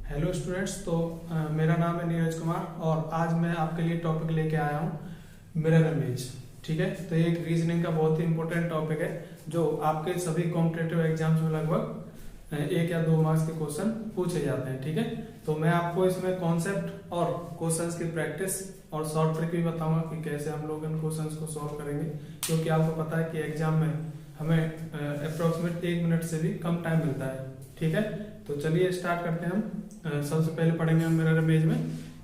Hello students. मेरा नाम है नीरज कुमार और आज मैं आपके लिए टॉपिक लेके आया हूँ मिरर इमेज। ठीक है, तो ये एक रीजनिंग का बहुत ही इंपॉर्टेंट टॉपिक है जो आपके सभी कॉम्पिटिटिव एग्जाम्स में लगभग 1 या 2 मार्क्स के क्वेश्चन पूछे जाते हैं। ठीक है, तो मैं आपको इसमें कॉन्सेप्ट और क्वेश्चंस की प्रैक्टिस और शॉर्ट ट्रिक भी बताऊंगा कि कैसे हम लोग इन क्वेश्चंस को सॉल्व करेंगे, क्योंकि आपको पता है कि एग्जाम में हमें अप्रोक्सीमेट 1 मिनट से भी कम टाइम मिलता है। ठीक है, तो चलिए स्टार्ट करते हैं। हम सबसे पहले पढ़ेंगे हम मिरर इमेज में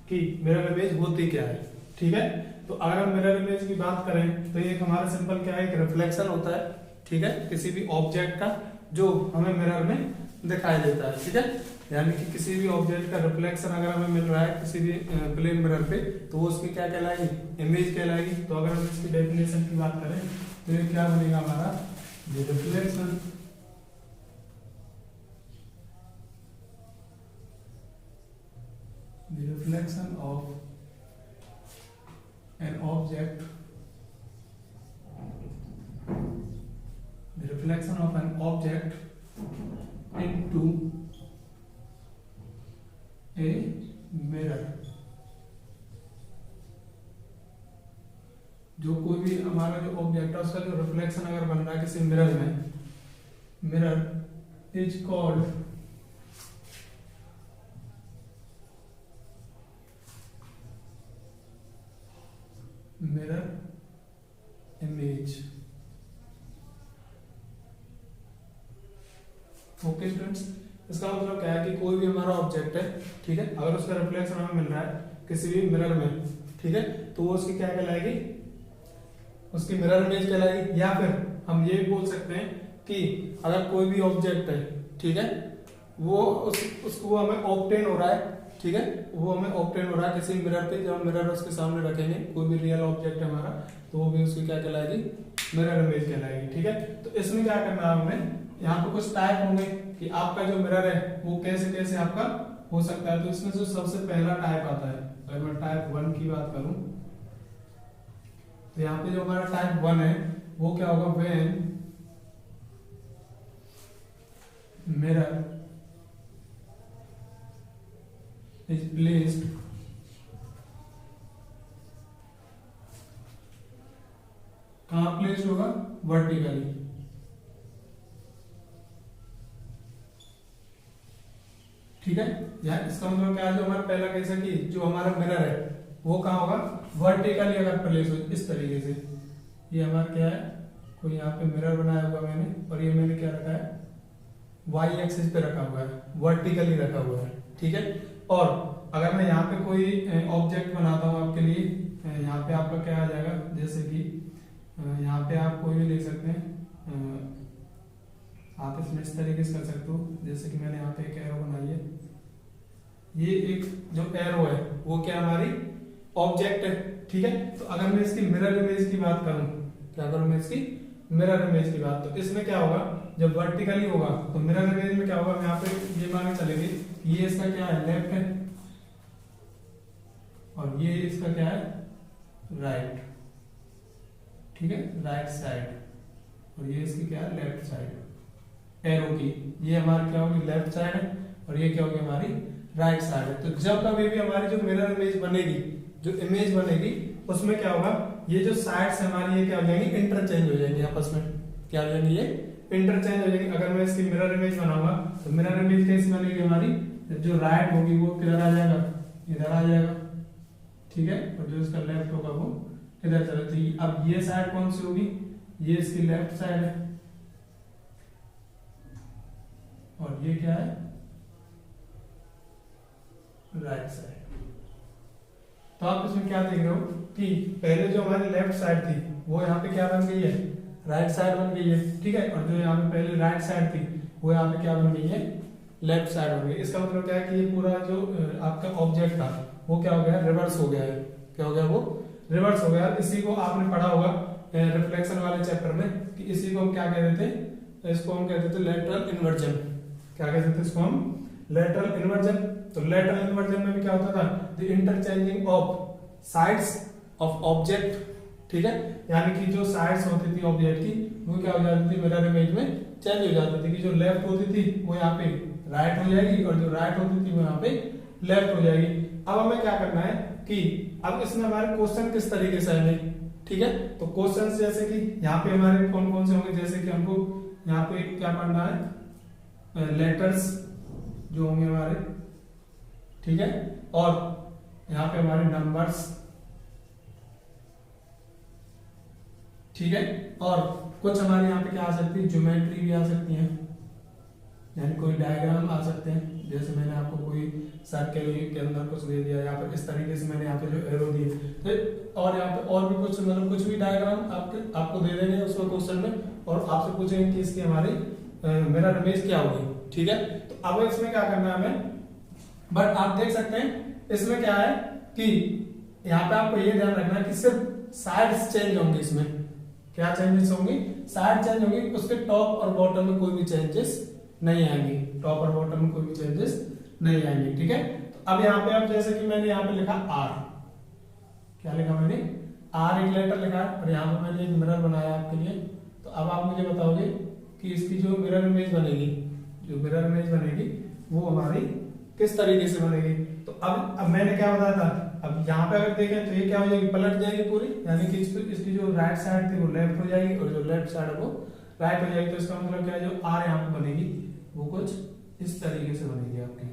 कि मिरर इमेज होती क्या है। ठीक है, तो अगर हम मिरर इमेज की बात करें तो ये हमारा सिंपल क्या है, एक रिफ्लेक्शन होता है। ठीक है, किसी भी ऑब्जेक्ट का जो हमें मिरर में दिखाई देता है। ठीक है, यानी कि किसी भी ऑब्जेक्ट का रिफ्लेक्शन अगर हमें मिल रहा है किसी भी प्लेन मिरर पे तो वो उसकी क्या कहलाएगी, इमेज कहलाएगी। तो अगर हम इसकी डेफिनेशन की बात करें तो ये क्या बनेगा हमारा, reflection the reflection of an object into a mirror। जो कोई भी हमारा जो ऑब्जेक्ट है उसका जो रिफ्लेक्शन अगर बन रहा है किसी मिरर में, mirror is called mirror image. Okay students, इसका मतलब क्या है कि कोई भी हमारा ऑब्जेक्ट है, ठीक है, अगर उसका रिफ्लेक्शन हमें मिल रहा है किसी भी मिरर में, ठीक है, तो वो उसकी क्या कहलाएगी, उसकी मिरर इमेज कहलाएगी। या फिर हम ये भी बोल सकते हैं कि अगर कोई भी ऑब्जेक्ट है, ठीक है, वो उसको हमें ऑब्टेन हो रहा है, ठीक है, वो हमें ऑब्टेन हो रहा है किसी मिरर पे, जब हम मिरर उसके सामने रखेंगे कोई भी रियल ऑब्जेक्ट है हमारा, तो वो भी उसकी क्या कहलाएगी, मिरर इमेज कहलाएगी। ठीक है, तो इसमें क्या करना है हमें, यहाँ पे कुछ टाइप होंगे कि आपका जो मिरर है वो कैसे कैसे आपका हो सकता है। तो इसमें जो सबसे पहला टाइप आता है, अगर मैं टाइप 1 की बात करूं तो यहाँ पे जो हमारा टाइप 1 है वो क्या होगा, व्हेन मिरर is placed कहां प्लेस होगा, वर्टिकली। ठीक है, या इसका मतलब क्या है, जो हमारा पहला केस है कि जो हमारा मिरर है वो कहां होगा, वर्टिकली अगर प्लेस हो इस तरीके से। ये हमारा क्या है, कोई यहाँ पे मिरर बनाया हुआ मैंने, और ये मैंने क्या रखा है, वाई एक्सिस पे रखा हुआ है, वर्टिकली रखा हुआ है। ठीक है, और अगर मैं यहाँ पे कोई ऑब्जेक्ट बनाता हूँ आपके लिए, यहाँ पे आपका क्या आ जाएगा, जैसे कि यहाँ पे आप कोई भी ले सकते हैं, आप इसमें इस तरीके से कर सकते हो, जैसे कि मैंने यहाँ पे एक एरो बनाई है, ये एक जो एरो है वो क्या हमारी ऑब्जेक्ट है। ठीक है, तो अगर मैं इसकी मिरर इमेज की बात करूँ, क्या करूँ मैं इसकी मिरर इमेज की बात, तो इसमें क्या होगा, जब वर्टिकली होगा तो मिरर इमेज में क्या होगा, यहाँ पे ये माने चलेंगे ये इसका क्या है, लेफ्ट है, और ये इसका क्या है, राइट। ठीक है, राइट साइड, और ये इसकी क्या है, लेफ्ट साइड एरो की। ये हमारी क्या होगी, लेफ्ट साइड है, और ये क्या होगी हमारी राइट साइड है। तो जब कभी भी हमारी जो मिरर इमेज बनेगी, जो इमेज बनेगी, उसमें क्या होगा, ये जो साइड्स हमारी ये क्या हो जाएंगी, इंटरचेंज हो जाएंगी आपस में। क्या हो जाएंगी, ये इंटरचेंज हो जाएंगी। अगर मैं इसकी मिरर इमेज बनाऊंगा तो मिरर इमेज कैसी बनेगी हमारी, जो राइट होगी वो किधर आ जाएगा, इधर आ जाएगा। ठीक है, और जो इसका लेफ्ट होगा वो इधर चला। तो अब ये साइड कौन सी होगी, ये इसकी लेफ्ट साइड है, और ये क्या है, राइट साइड। तो आप इसमें क्या देख रहे हो कि पहले जो हमारी लेफ्ट साइड थी वो यहाँ पे क्या बन गई है, राइट साइड बन गई है। ठीक है, और जो यहाँ पे पहले राइट साइड थी वो यहाँ पे क्या बन गई है, लेफ्ट साइड बन गई। इसका मतलब क्या है कि ये पूरा जो आपका ऑब्जेक्ट था वो क्या हो गया, रिवर्स हो गया है। क्या हो गया, वो रिवर्स हो गया। इसी को आपने पढ़ा होगा रिफ्लेक्शन वाले चैप्टर में कि इसी को हम क्या कहते थे, इसको हम कहते थे लेटरल इन्वर्जन। क्या कहते थे इसको हम, लेटरल इन्वर्जन। तो लेटरल इन्वर्जन में भी क्या होता था, the interchanging of sides of object. ठीक है, यानी कि जो साइड्स होती थी ऑब्जेक्ट की वो क्या हो जाती थी, मिरर इमेज में चेंज हो जाती थी कि जो लेफ्ट होती थी वो यहाँ पे राइट हो जाएगी और जो राइट होती थी वो यहाँ पे लेफ्ट हो जाएगी। अब हमें क्या करना है कि अब इसमें हमारे क्वेश्चन किस तरीके से आएंगे, ठीक है। तो क्वेश्चन जैसे कि यहाँ पे हमारे कौन कौन से होंगे, जैसे कि हमको यहाँ पे क्या पढ़ना है, लेटर्स जो होंगे हमारे, ठीक है, और यहाँ पे हमारे नंबर्स, ठीक है, और कुछ हमारे यहाँ पे क्या आ सकती है, ज्योमेट्री भी आ सकती है, यानी कोई डायग्राम आ सकते हैं। जैसे मैंने आपको कोई सर्कल के अंदर कुछ दे दिया, यहाँ पर इस तरीके से मैंने यहाँ पे जो एरो दिए, तो और यहाँ पे और भी कुछ मतलब कुछ भी डायग्राम आपको दे देंगे उसमें क्वेश्चन में, और आपसे पूछेंगे कि इसकी हमारी मिरर इमेज क्या होगी, ठीक है। तो अब इसमें क्या करना है हमें, बट आप देख सकते हैं इसमें क्या है कि यहाँ पे आपको ये ध्यान रखना है कि सिर्फ साइड्स चेंज होंगे, इसमें क्या चेंजेस होंगी, साइड चेंज होंगी, उसके टॉप और बॉटम में कोई भी चेंजेस नहीं आएंगे, टॉप और बॉटम में कोई भी चेंजेस नहीं आएंगे, ठीक है। तो अब यहाँ पे आप जैसे कि मैंने यहाँ पे लिखा आर, क्या लिखा मैंने, आर एक लेटर लिखा है, और यहाँ पे मैंने एक मिरर बनाया आपके लिए। तो अब आप मुझे बताओगे कि इसकी जो मिरर इमेज बनेगी, जो मिरर इमेज बनेगी वो हमारी किस तरीके से बनेगी। तो अब मैंने क्या बताया था, अब यहाँ पे अगर देखें तो ये क्या हो जाएगी, पलट जाएगी पूरी, यानी कि इसकी जो राइट साइड थी वो लेफ्ट हो जाएगी और जो लेफ्ट साइड है वो राइट हो जाएगी। तो इसका मतलब क्या है, जो आर यहाँ पे बनेगी वो कुछ इस तरीके से बनेगी आपकी,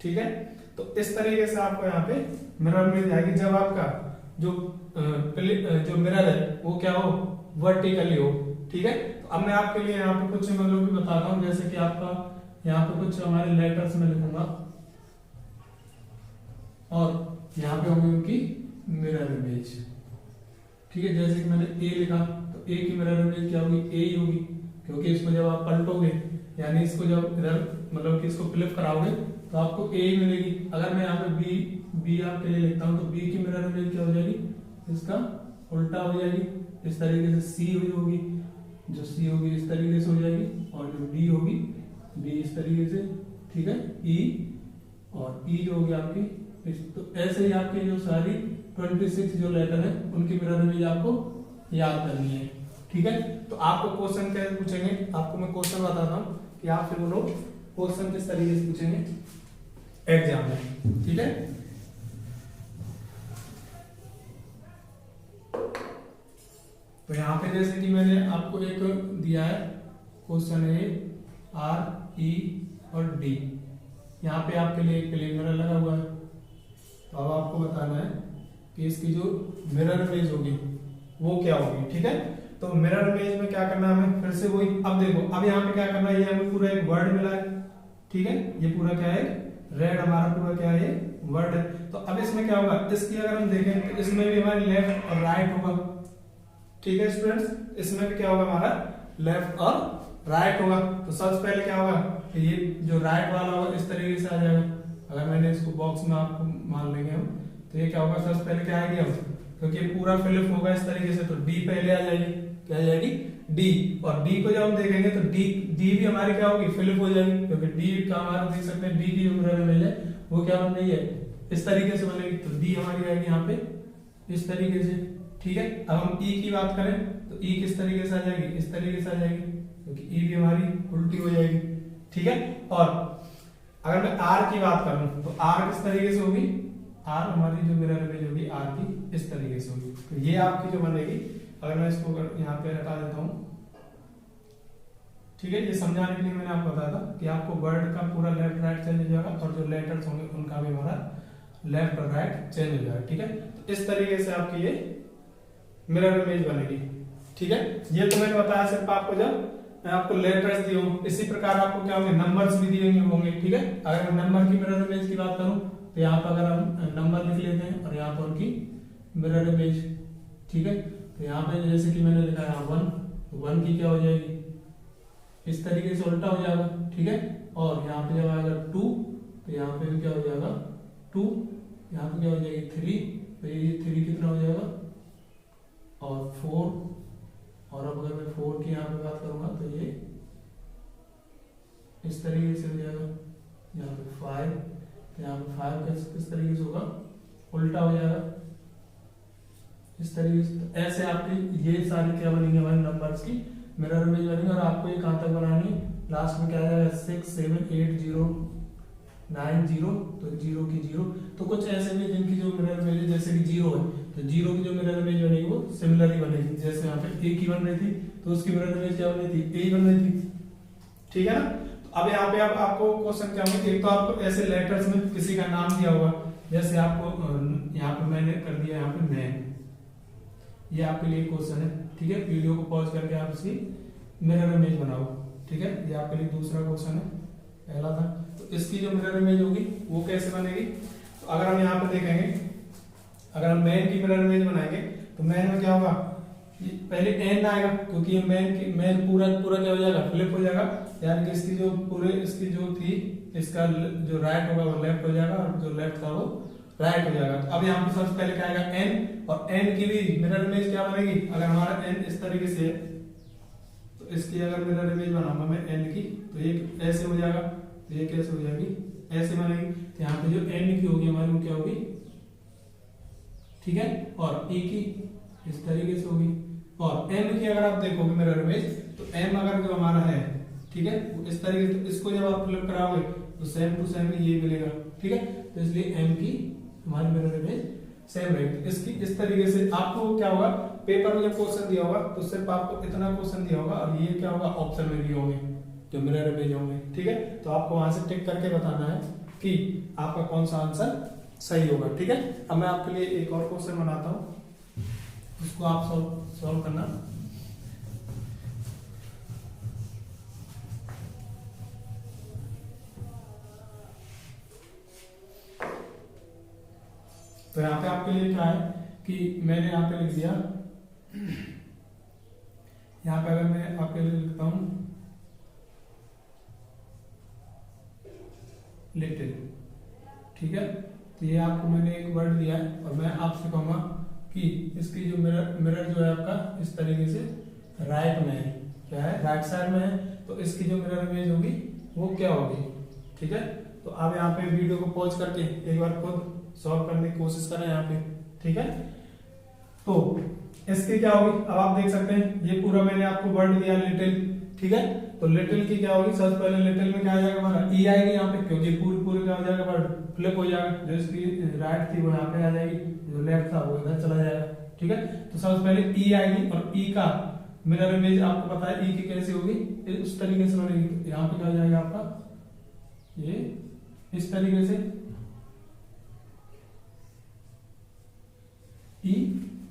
ठीक है। तो इस तरीके से आपको यहाँ पे मिरर मिल जाएगी जब आपका जो मिरर है वो क्या हो, वर्टिकली हो, ठीक है। तो अब मैं आपके लिए यहाँ पे कुछ मतलब भी बताता हूँ, जैसे कि आपका यहाँ पे कुछ हमारे लेटर्स में लिखूंगा और यहाँ पे होंगी उनकी मिरर इमेज, ठीक है। जैसे कि मैंने ए लिखा तो ए की मिरर इमेज क्या होगी, ए ही होगी, क्योंकि इसको जब आप पलटोगे यानी इसको जब इधर मतलब कि इसको फ्लिप कराओगे तो आपको ए ही मिलेगी। अगर मैं यहाँ पे बी आपके लिए लिखता हूँ तो बी की मिरर इमेज क्या हो जाएगी, इसका उल्टा हो जाएगी, इस तरीके से सी हुई होगी, जो सी होगी इस तरीके से हो जाएगी, और जो डी होगी डी इस तरीके से, ठीक है, ई, और ई जो होगी आपकी तो ऐसे ही आपकी जो सारी 26 जो लेटर है उनकी मिरर इमेज आपको याद करनी है, ठीक है। तो आपको क्वेश्चन कैसे पूछेंगे, आपको मैं क्वेश्चन बताता हूँ कि आप फिर बोलो क्वेश्चन किस तरीके से पूछेंगे एग्जाम में, ठीक है। तो यहाँ पे जैसे कि मैंने आपको एक दिया है क्वेश्चन ए, आर, ई और डी, यहाँ पे आपके लिए एक प्लेन मिरर लगा हुआ है। तो अब आपको बताना है कि इसकी जो मिरर इमेज होगी वो क्या होगी, ठीक है। तो मिरर इमेज में क्या करना है हमें, फिर से वही, अब देखो अब यहाँ पे क्या करना है, ये हमें पूरा एक वर्ड मिला है, ठीक है, ये पूरा क्या है, रेड हमारा पूरा क्या है, वर्ड है। तो अब इसमें क्या होगा, इसकी अगर हम देखें तो इसमें भी हमारी लेफ्ट और राइट होगा, ठीक है स्टूडेंट्स, इसमें भी क्या होगा हमारा लेफ्ट और राइट होगा। तो सबसे पहले क्या होगा, ये जो राइट वाला होगा इस तरीके से आ जाएगा। अगर मैंने इसको बॉक्स में आपको मान लेंगे हम, तो ये क्या होगा, सबसे पहले क्या आएगी हम, क्योंकि पूरा फिलिप होगा इस तरीके से, तो डी पहले आ जाएगी, क्या आ जाएगी, डी, और डी को जब हम देखेंगे तो डी भी हमारी क्या होगी, फिलिप हो जाएगी, क्योंकि डी का हमारा देख सकते हैं डी की जो मिरर इमेज है वो क्या बन रही है, इस तरीके से बनेगी। तो डी हमारी आएगी यहाँ पे इस तरीके से, ठीक है। अब हम ई की बात करें तो ई किस तरीके से आ जाएगी, इस तरीके से आ जाएगी, क्योंकि ई भी हमारी उल्टी हो जाएगी, ठीक है। और अगर मैं आर की बात करूं तो आर किस तरीके से होगी, आर हमारी जो मिरर इमेज होगी आर की इस तरीके से होगी। तो ये आपकी जो बनेगी, अगर मैं इसको यहाँ पे हटा देता हूं, ठीक है, ये समझाने के लिए मैंने आपको बताया था कि आपको वर्ड का पूरा लेफ्ट राइट चेंज हो जाएगा और जो लेटर्स होंगे उनका भी हमारा लेफ्ट और राइट चेंज हो जाएगा, ठीक है। तो इस तरीके से आपकी ये मिरर इमेज बनेगी, ठीक है। ये तो मैंने बताया सिर्फ आपको जब मैं आपको लेटर्स दिए हूं, इसी प्रकार आपको क्या होंगे, नंबर्स भी दिए होंगे, ठीक है। अगर मैं नंबर की मिरर इमेज की बात करूं तो यहाँ पर अगर हम नंबर लिख लेते हैं और यहाँ पर उनकी मिरर इमेज, ठीक है। तो यहाँ पे जैसे कि मैंने लिखा है 1, तो 1 की क्या हो जाएगी, इस तरीके से उल्टा हो जाएगा, ठीक है। और यहाँ पे जब आएगा 2 तो यहाँ पे भी क्या हो जाएगा 2, यहाँ पे क्या हो जाएगी 3, तो ये 3 कितना हो जाएगा, और 4, और अब अगर मैं 4 की यहाँ पे बात करूंगा तो ये इस तरीके से हो जाएगा, यहाँ पे 5, तो यहाँ पे 5 किस तरीके से होगा, उल्टा हो जाएगा इस तरीके से। तो ऐसे आपके ये सारी क्या बनेंगे, हमारे नंबर्स की मिरर इमेज बनेंगे। और आपको ये कहाँ तक बनानी है, लास्ट में क्या आ जाएगा 67809 तो 0 की 0। तो कुछ ऐसे भी जिनकी जो मिरर इमेज है जैसे कि 0 है तो 0 की जो मिरर इमेज बनेगी वो सिमिलर ही बनेगी। जैसे यहाँ पे ए की बन रही थी तो उसकी मिरर इमेज क्या बन रही थी, ए बन रही थी, ठीक है ना। तो अब यहाँ पे आपको क्वेश्चन क्या होगा, एक तो आपको ऐसे लेटर्स में किसी का नाम दिया होगा, जैसे आपको यहाँ पे मैंने कर दिया यहाँ पे मैन, ये आपके लिए क्वेश्चन है, ठीक है। वीडियो को पॉज करके आप इसकी मिरर इमेज बनाओ, ठीक है। ये आपके लिए दूसरा क्वेश्चन है, पहला था। तो इसकी जो मिरर इमेज होगी वो कैसे बनेगी, तो अगर हम यहाँ पे देखेंगे, अगर हम मैन की मिरर इमेज बनाएंगे तो मैन में क्या होगा, पहले एन आएगा क्योंकि मैन पूरा क्या हो जाएगा, फ्लिप हो जाएगा, यानी कि इसकी जो इसकी जो थी इसका जो राइट होगा वो लेफ्ट हो जाएगा और जो लेफ्ट था वो राइट हो जाएगा। अब यहाँ पे सबसे पहले क्या आएगा एन, और एन की भी मिरर इमेज क्या बनेगी, अगर हमारा एन इस तरीके से है तो इसकी अगर मिरर इमेज बनाऊंगा मैं एन की तो ये ऐसे हो जाएगा, तो ये कैसे हो जाएगी, ऐसे बनेगी। तो यहाँ पे जो एन की होगी हमारी वो क्या होगी, ठीक है, और ई की इस तरीके से होगी, और एम की अगर आप देखोगे मिरर इमेज तो एम अगर जो हमारा है, ठीक है, इस तरीके से, तो इसको जब आप फ्लिप कराओगे तो सेम टू सेम ये मिलेगा, ठीक है। तो इसलिए एम की हमारी मिरर इमेज सेम रहेगी। इसकी इस तरीके से आपको क्या होगा, पेपर में जब क्वेश्चन दिया होगा तो सिर्फ आपको इतना क्वेश्चन दिया होगा और ये क्या होगा ऑप्शन में दिए होंगे जो मिरर इमेज होंगे, ठीक है। तो आपको वहां से टिक करके बताना है कि आपका कौन सा आंसर सही होगा, ठीक है। अब मैं आपके लिए एक और क्वेश्चन बनाता हूं, उसको आप सॉल्व करना। तो यहाँ पे आपके लिए क्या है कि मैंने यहाँ पे लिख दिया, यहाँ पे अगर मैं आपके लिए लिखता हूं लिटिल, ठीक है। तो ये आपको मैंने एक वर्ड दिया है और मैं आपसे कहूंगा कि इसकी जो मिरर जो है आपका इस तरीके से राइट में है, क्या है, राइट साइड में है, तो इसकी जो मिरर इमेज होगी वो क्या होगी, ठीक है। तो आप यहाँ पे वीडियो को पॉज करके एक बार खुद सॉल्व करने की कोशिश करें यहाँ पे, ठीक है। तो इसकी क्या होगी, अब आप देख सकते हैं ये पूरा मैंने आपको वर्ड दिया लिटिल, ठीक है। तो लिटिल की क्या होगी, सबसे पहले लिटिल में क्या आ जाएगा हमारा ई आएगी यहाँ पे, क्योंकि पूरी क्या हो जाएगा वर्ड फ्लिप हो जाएगा, जो इसकी राइट थी वो यहाँ पे आ जाएगी, जो लेफ्ट था वो इधर चला जाएगा, ठीक है। तो सबसे पहले ई आएगी और ई का मिरर इमेज आपको पता है ई की कैसी होगी, उस तरीके से बनेगी। यहाँ पे क्या हो जाएगा आपका ये इस तरीके से ई,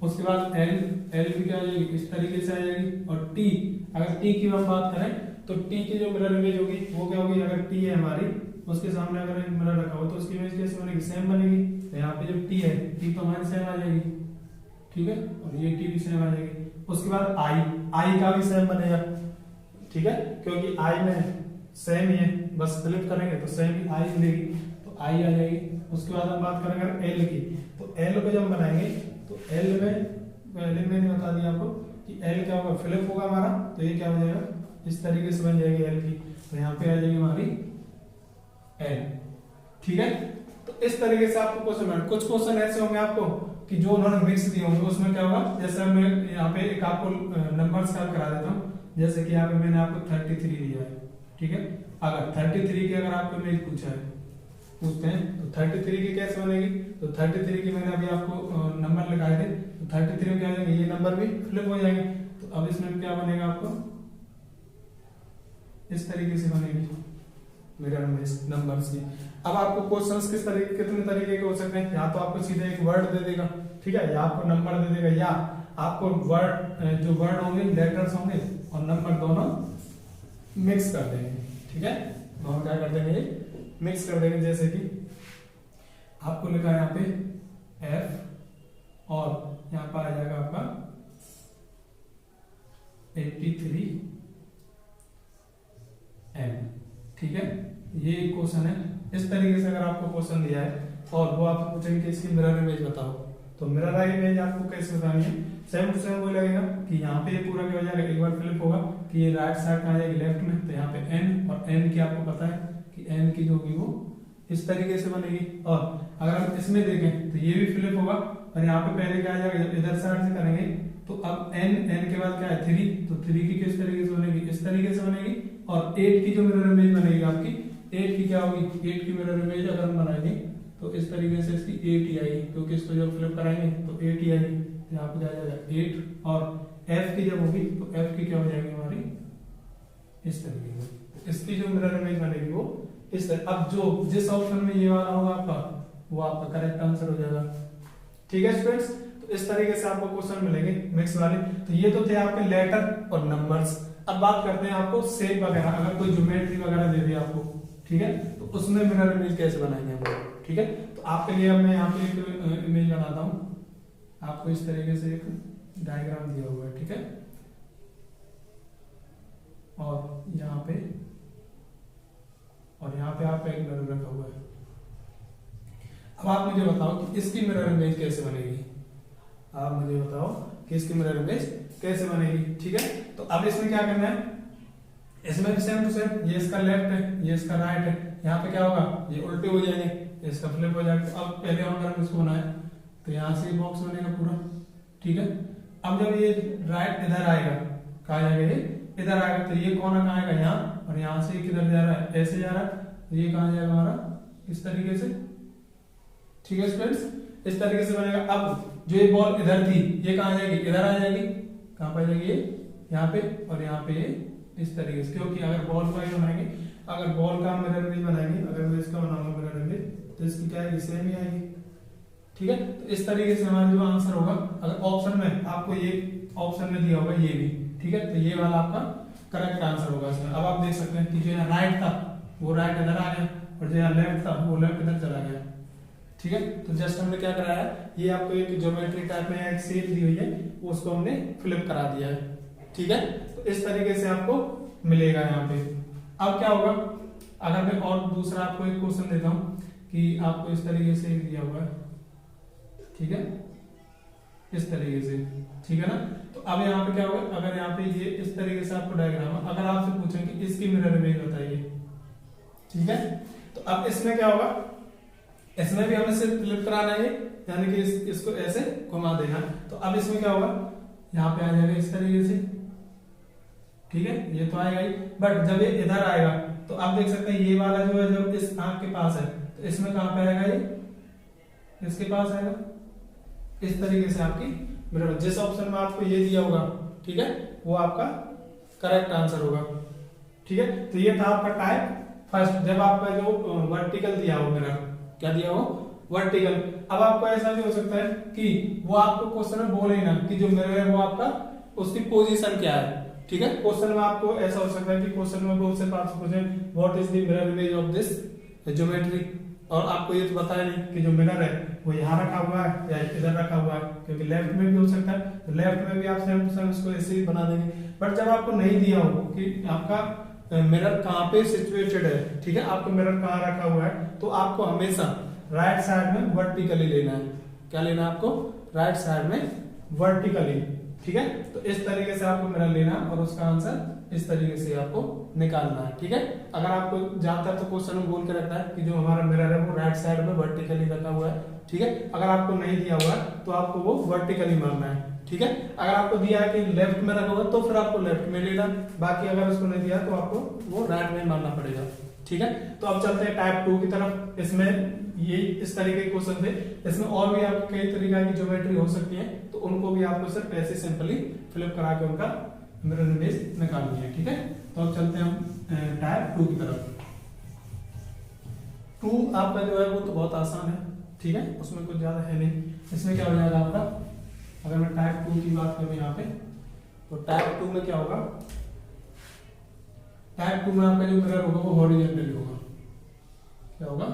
उसके बाद एल भी क्या हो जाएगी इस तरीके से आ जाएगी, और टी, अगर टी की हम बात करें तो टी की जो मिरर इमेज होगी वो क्या होगी, अगर टी है हमारी उसके सामने अगर एक मिरर रखा हो तो उसकी इमेज कैसे बनेगी, सेम बनेगी। तो यहाँ पे जो टी है टी तो हमारी सेम आ जाएगी, ठीक है, और ये टी भी सेम आ जाएगी। उसके बाद आई का भी सेम बनेगा, ठीक है, क्योंकि आई में सेम ही है, बस फ्लिप करेंगे तो सेम ही आई मिलेगी, तो आई आ जाएगी। उसके बाद हम बात करेंगे एल की, तो एल को जब हम बनाएंगे तो एल में पहले मैंने बता दिया आपको कि एल क्या होगा, फ्लिप होगा हमारा, तो ये क्या हो जाएगा इस तरीके से बन जाएगी एल की, तो यहाँ पे आ जाएगी हमारी एल, ठीक है। तो इस तरीके से आपको क्वेश्चन, कुछ क्वेश्चन ऐसे होंगे आपको कि जो उन्होंने मिक्स दिए होंगे, उसमें क्या होगा, जैसे मैं यहाँ पे एक आपको नंबर्स का करा देता हूँ, जैसे कि यहाँ पे मैंने आपको 33 दिया है, ठीक है। अगर 33 की अगर आपको इमेज पूछते हैं तो 33 की कैसे बनेगी, तो 33 की मैंने अभी आपको नंबर लगाए थे, तो 33 में क्या जाएंगे, ये नंबर भी फ्लिप हो जाएंगे। तो अब इसमें क्या बनेगा आपको इस तरीके से बनेगी मिरर इमेज नंबर्स की। अब आपको क्वेश्चंस किस तरीके, कितने तरीके के हो सकते हैं, या तो आपको सीधे एक वर्ड दे देगा, ठीक है, या आपको नंबर दे देगा, या आपको वर्ड जो वर्ड होंगे लेटर्स होंगे और नंबर दोनों मिक्स कर देंगे, ठीक है, दोनों क्या कर देंगे मिक्स कर देंगे। जैसे कि आपको लिखा है यहाँ पे एफ और यहाँ पर आ जाएगा आपका 83 एम, ठीक है, ये एक क्वेश्चन है। इस तरीके से अगर आपको क्वेश्चन दिया है और वो आपसे पूछेंगे कि इसकी मिरर इमेज बताओ, तो मिरर इमेज आपको कैसे बतानी है, सेम टू सेम वही लगेगा कि यहाँ पे ये पूरा क्या हो जाएगा, एक बार फ्लिप होगा कि ये राइट साइड कहाँ जाएगी लेफ्ट में, तो यहाँ पे एन, और एन की आपको पता है कि एन की जो होगी वो इस तरीके से बनेगी। और अगर हम इसमें देखें तो ये भी फ्लिप होगा और यहाँ पे पहले क्या आ जाएगा, जब इधर साइड से करेंगे तो अब एन के बाद क्या है 3, तो 3 की किस तरीके से बनेगी इस तरीके से बनेगी, और 8 की जो मिरर इमेज बनेगी आपकी, 8 की क्या होगी, 8 की मिरर इमेज अगर हम बनाएंगे तो इस तरीके से इसकी 8 ही आएगी, क्योंकि इसको जब फ्लिप कराएंगे तो 8 ही आएगी। यहाँ पे क्या जाएगा 8, और एफ की जब होगी तो एफ की क्या हो जाएगी हमारी इस तरीके से, इसकी जो मिरर इमेज बनेगी वो इस तरह। अब जो जिस ऑप्शन में ये वाला होगा आपका, वो आपका करेक्ट आंसर हो जाएगा। ठीक है स्टूडेंट्स, तो इस तरीके से आपको क्वेश्चन मिलेंगे मिक्स वाले। तो ये तो थे आपके लेटर और नंबर्स। अब बात करते हैं आपको शेप वगैरह, अगर कोई ज्योमेट्री वगैरह दे दी आपको, ठीक है, तो उसमें मिरर इमेज कैसे बनाएंगे हम लोग। ठीक है, तो आपके लिए अब मैं यहाँ पे एक इमेज बनाता हूँ। आपको इस तरीके से एक डायग्राम दिया हुआ है, ठीक है, और यहाँ पे आपका एक मिरर रखा हुआ है। अब आप मुझे बताओ कि इसकी मिरर इमेज कैसे बनेगी। आप मुझे बताओ कि इसकी मिरर इमेज कैसे बनेगी। ठीक है, तो अब इसमें क्या करना है, इसमें भी सेम टू सेम, ये इसका लेफ्ट है, ये इसका राइट है। यहाँ पे क्या होगा, ये उल्टे हो जाएंगे, इसका फ्लिप हो जाएगा। अब पहले हम अगर इसको बनाए तो यहाँ से बॉक्स बनेगा पूरा। ठीक है, अब जब ये राइट इधर आएगा, कहा जाएगा ये इधर आएगा, तो ये कोना कहाँ आएगा यहाँ, और यहाँ से किधर जा रहा है, ऐसे जा रहा है, तो ये कहाँ जाएगा हमारा इस तरीके से। ठीक है स्टूडेंट्स, इस तरीके से बनेगा। अब जो ये बॉल इधर थी, ये कहाँ जाएगी, इधर आ जाएगी। कहाँ पर जाएगी, यहाँ पे, और यहाँ पे इस तरीके से, क्योंकि अगर बॉल का ही बनाएंगे, अगर बॉल का मिरर इमेज बनाएंगे, अगर मैं इसका बनाऊंगा मिरर इमेज, तो इसकी क्या है, सेम ही आएगी। ठीक है, तो इस तरीके से हमारा जो आंसर होगा, अगर ऑप्शन में आपको ये ऑप्शन में दिया होगा ये भी, ठीक है, तो ये वाला आपका करेक्ट आंसर होगा इसमें। अब आप देख सकते हैं कि जो यहाँ राइट था वो राइट इधर आ गया, और जो यहाँ लेफ्ट था वो लेफ्ट इधर चला गया। ठीक है, तो जस्ट हमने क्या कराया, ये आपको एक ज्योमेट्री टाइप में एक शेप दी हुई है, उसको हमने फ्लिप करा दिया है। ठीक है, तो इस तरीके से आपको मिलेगा यहाँ पे। अब क्या होगा, अगर मैं और दूसरा आपको एक क्वेश्चन देता हूं कि आपको इस तरीके से दिया हुआ है, ठीक है, इस तरीके से, ठीक है ना। तो अब यहाँ पे क्या होगा, अगर यहाँ पे ये इस तरीके से आपको डायग्राम है, अगर आपसे पूछें कि इसकी मिरर इमेज बताइए, ठीक है, तो अब इसमें क्या होगा, इसमें भी हमें सिर्फ फ्लिप कराना है, यानी कि इसको ऐसे घुमा देना। तो अब इसमें क्या होगा, यहाँ पे आ जाएगा इस तरीके से। ठीक है, ये तो आएगा ही, बट जब ये इधर आएगा तो आप देख सकते हैं ये वाला जो है, जब इस आंख के पास है, तो इसमें कहां पे आएगा, ये इसके पास आएगा। इस तरीके से आपकी मिरर, जिस ऑप्शन में आपको ये दिया होगा, ठीक है, वो आपका करेक्ट आंसर होगा। ठीक है, तो ये था आपका टाइप फर्स्ट, जब आपका जो वर्टिकल दिया हो मिरर, क्या दिया हो, वर्टिकल। अब आपको ऐसा भी हो सकता है कि वो आपको क्वेश्चन में बोले ही ना कि जो मिरर है वो आपका उसकी पोजीशन क्या है। ठीक है, क्वेश्चन में आपको ऐसा हो सकता है कि क्वेश्चन में बहुत से पार्ट्स पूछे, what is the mirror image of this geometry, और आपको ये तो बताया नहीं कि जो मिरर है वो यहाँ रखा हुआ है या इधर रखा हुआ है, क्योंकि लेफ्ट में भी हो सकता है, तो लेफ्ट में भी आप सेम टू सेम इसको ऐसे ही बना देंगे। बट जब आपको नहीं दिया हो कि आपका मिरर कहाँ पे सिचुएटेड है, ठीक है, आपको मिरर कहाँ रखा हुआ है, तो आपको हमेशा राइट साइड में वर्टिकली लेना है। क्या लेना है आपको, राइट साइड में वर्टिकली। ठीक है, तो इस तरीके से आपको मिरर लेना और उसका आंसर इस तरीके से आपको निकालना है। ठीक है, अगर आपको ज्यादातर तो क्वेश्चन में बोल के रखता है कि जो हमारा मिरर है वो राइट साइड में वर्टिकली रखा हुआ है। ठीक है, अगर आपको नहीं दिया हुआ है तो आपको वो वर्टिकली मारना है। ठीक है, अगर आपको दिया है कि लेफ्ट में रखा होगा तो फिर आपको लेफ्ट में लेना, बाकी अगर उसको नहीं दिया तो आपको वो राइट में मारना पड़ेगा। ठीक है, तो अब चलते हैं टाइप 2 की तरफ। इसमें ये इस तरीके के क्वेश्चन थे, इसमें और भी आपको कई तरीके की ज्योमेट्री हो सकती है, तो उनको भी आपको सिर्फ ऐसे सिंपली फ्लिप करा के उनका मिरर इमेज निकालनी है। ठीक है, तो अब चलते हैं हम टाइप 2 की तरफ। 2 आपका जो है वो तो बहुत आसान है, ठीक है, उसमें कुछ ज्यादा है नहीं। इसमें क्या हो जाएगा आपका, अगर मैं टाइप 2 की बात करूं यहाँ पे, तो टाइप 2 में क्या होगा, टाइप 2 में आपका जो मिरर होगा वो हॉरिजॉन्टली होगा। क्या होगा,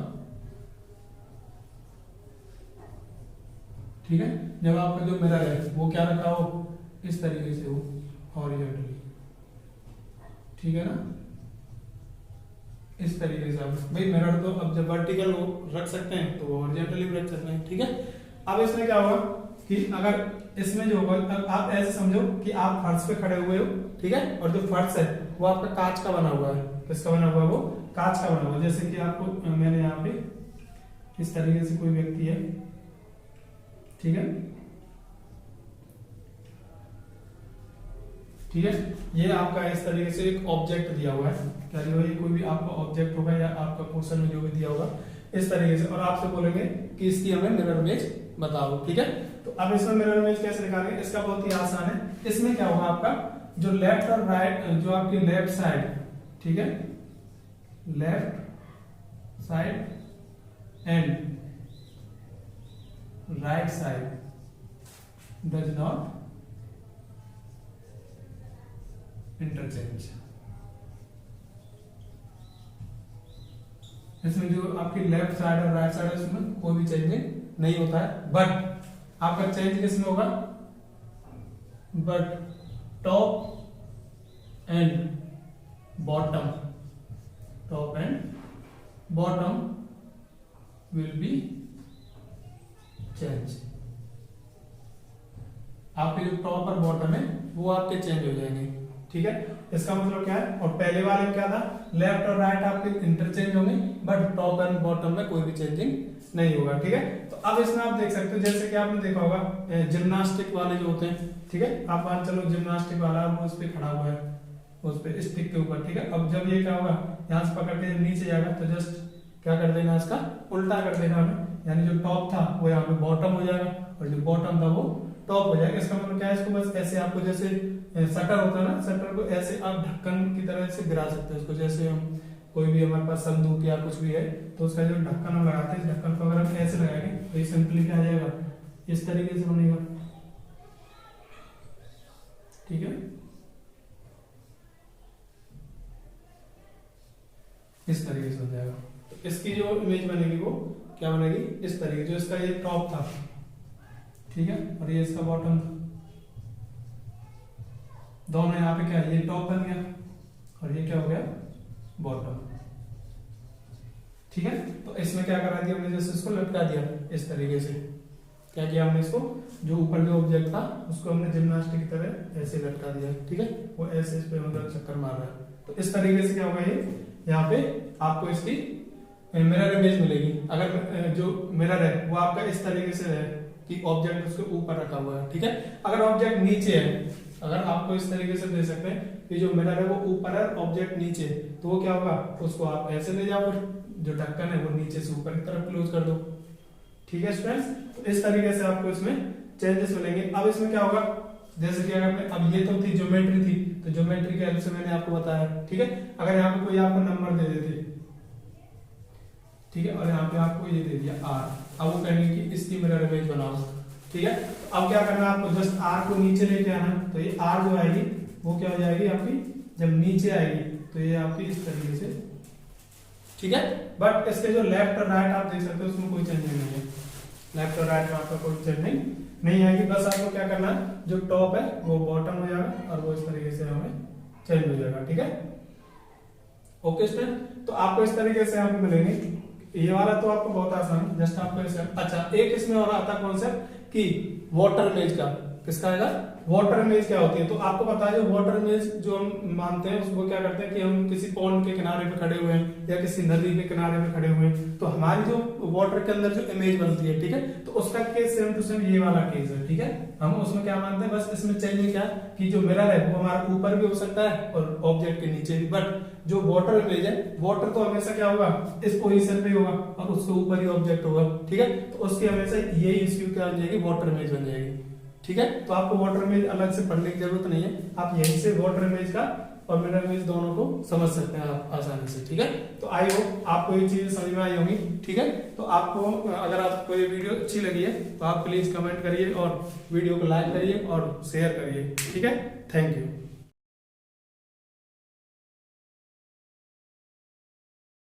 ठीक है, जब आपका जो मिरर है वो क्या रखा हो, इस तरीके से हो, हॉरिजॉन्टली। ठीक है ना, इस तरीके से आप भाई मिरर तो अब जब वर्टिकल हो रख सकते हैं तो वो हॉरिजॉन्टली भी रख सकते हैं। ठीक है, अब इसमें क्या होगा कि अगर इसमें जो होगा, आप ऐसे समझो कि आप फर्श पे खड़े हुए हो, ठीक है, और जो फर्श है वो आपका कांच का बना हुआ है। किसका बना हुआ है, वो कांच का बना हुआ है। जैसे कि आपको मैंने यहाँ पे इस तरीके से कोई व्यक्ति है, ठीक है, ठीक है। ये आपका इस तरीके से एक ऑब्जेक्ट दिया हुआ है, क्या दिया हुआ है, कोई भी आपका ऑब्जेक्ट होगा या आपका क्वेश्चन में जो भी दिया होगा इस तरीके से, और आपसे बोलेंगे कि इसकी हमें मिरर इमेज बताओ, ठीक है। तो अब इसमें मिरर इमेज कैसे निकालेंगे, इसका बहुत ही आसान है। इसमें क्या होगा, आपका जो लेफ्ट और राइट, जो आपकी लेफ्ट साइड, ठीक है, left side and right side does not interchange. इसमें जो आपकी लेफ्ट साइड और राइट साइड है उसमें कोई भी चेंजिंग नहीं होता है, बट आपका चेंज किसमें होगा, but top and bottom, top and bottom will be change. आपके जो टॉप और बॉटम है वो आपके चेंज हो जाएंगे, ठीक है। इसका मतलब क्या है, और पहले वाले में क्या था, लेफ्ट और राइट आपके इंटरचेंज होंगे, बट टॉप एंड बॉटम में कोई भी चेंजिंग नहीं होगा, ठीक है। तो अब इसमें आप देख सकते हो, जैसे कि आपने देखा होगा जिम्नास्टिक वाले जो होते हैं, ठीक है, आप मान चलो जिम्नास्टिक वाला वो उस पे खड़ा हुआ है, उस पे स्टिक के ऊपर, ठीक है। अब जब ये क्या होगा, यहाँ से पकड़ के नीचे जाएगा तो जस्ट क्या कर देना, इसका उल्टा कर देना हमें, यानी जो टॉप था वो यहाँ पे बॉटम हो जाएगा और जो बॉटम था वो टॉप हो जाएगा। इसका मतलब क्या है, इसको बस ऐसे आपको जैसे शटर होता है ना, शटर को ऐसे आप ढक्कन की तरह से गिरा सकते हैं इसको, जैसे हम कोई भी हमारे पास संदूक या कुछ भी है तो उसका जो ढक्कन हम लगाते हैं, इस ढक्कन को अगर हम ऐसे लगाएंगे तो ये सिंपली क्या आ जाएगा, इस तरीके से बनेगा, ठीक है, इस तरीके से हो जाएगा। तो इसकी जो इमेज बनेगी वो क्या बनेगी, इस तरीके, जो इसका ये टॉप था, ठीक है, और ये इसका बॉटम था, दोनों यहाँ पे क्या है, ये टॉप बन गया और ये क्या हो गया, बॉटम, ठीक है। तो इसमें क्या करा दिया हमने, जैसे इसको लटका दिया इस तरीके से, क्या किया हमने, इसको जो ऊपर जो ऑब्जेक्ट था उसको हमने जिम्नास्टिक की तरह ऐसे लटका दिया, ठीक है, वो ऐसे इस पे मतलब चक्कर मार रहा है। तो इस तरीके से क्या होगा, ये यहाँ पे आपको इसकी मिरर इमेज मिलेगी। अगर जो मिरर है वो आपका इस तरीके से है कि ऑब्जेक्ट उसके ऊपर रखा हुआ है, ठीक है। अगर ऑब्जेक्ट नीचे है, अगर आपको इस तरीके से दे सकते हैं कि जो मिरर है वो ऊपर है, ऑब्जेक्ट नीचे, तो वो क्या होगा, उसको आप ऐसे ले जाओ, जो ढक्कन है वो नीचे से ऊपर की तरफ क्लोज कर दो, ठीक है स्टूडेंट्स। तो इस तरीके से आपको इसमें चेंजेस मिलेंगे। अब इसमें क्या होगा, जैसे कि अगर अब ये तो थी ज्योमेट्री थी, तो ज्योमेट्री के हेल्प से मैंने आपको बताया, ठीक है। अगर यहाँ पे कोई आपको नंबर दे देते, ठीक है, और यहाँ पे आपको ये दे दिया आर, अब वो कहेंगे कि इसकी मिरर इमेज बनाओ, ठीक है। अब क्या करना है आपको, जस्ट आर को नीचे लेके आना, तो ये आर जो आएगी वो क्या हो जाएगी आपकी, जब नीचे आएगी तो ये आपकी इस तरीके से, ठीक है। बट इसके जो लेफ्ट और राइट आप देख सकते हो उसमें कोई चेंजिंग नहीं है, लेफ्ट और राइट में आपका कोई चेंजिंग नहीं आएगी। बस आपको क्या करना है, जो टॉप है वो बॉटम हो जाएगा और वो इस तरीके से हमें चेंज हो जाएगा, ठीक है। ओके स्टूडेंट, तो आपको इस तरीके से यहाँ पे मिलेंगे। ये वाला तो आपको बहुत आसान, जस्ट आपको ऐसे, अच्छा एक इसमें और आता कॉन्सेप्ट कि वाटर इमेज का, किसका आएगा, वाटर इमेज क्या होती है। तो आपको पता है जो वाटर इमेज जो हम मानते हैं उसको क्या करते हैं कि हम किसी पॉन्ड के किनारे पे खड़े हुए हैं या किसी नदी के किनारे पे खड़े हुए हैं, तो हमारी जो वाटर के अंदर जो इमेज बनती है, ठीक है, तो उसका केस सेम टू सेम ये वाला केस है, ठीक है। हम उसमें क्या मानते हैं, बस इसमें चेंज क्या है कि जो मिरर है वो हमारे ऊपर भी हो सकता है और ऑब्जेक्ट के नीचे भी, बट जो वाटर इमेज है, वाटर तो हमेशा क्या होगा, इस पोजीशन पे होगा और उसके ऊपर ही ऑब्जेक्ट होगा, ठीक है। तो उसकी हमेशा यही इश्यू क्या बन जाएगी, वाटर इमेज बन जाएगी, ठीक है। तो आपको वाटर इमेज अलग से पढ़ने की जरूरत नहीं है, आप यहीं से वाटर इमेज का और मिरर इमेज दोनों को समझ सकते हैं आप आसानी से, ठीक है। तो आई होप आपको ये चीजें समझ में आई होंगी, ठीक है। तो आपको अगर आपको ये वीडियो अच्छी लगी है तो आप प्लीज कमेंट करिए और वीडियो को लाइक करिए और शेयर करिए, ठीक है। Thank you.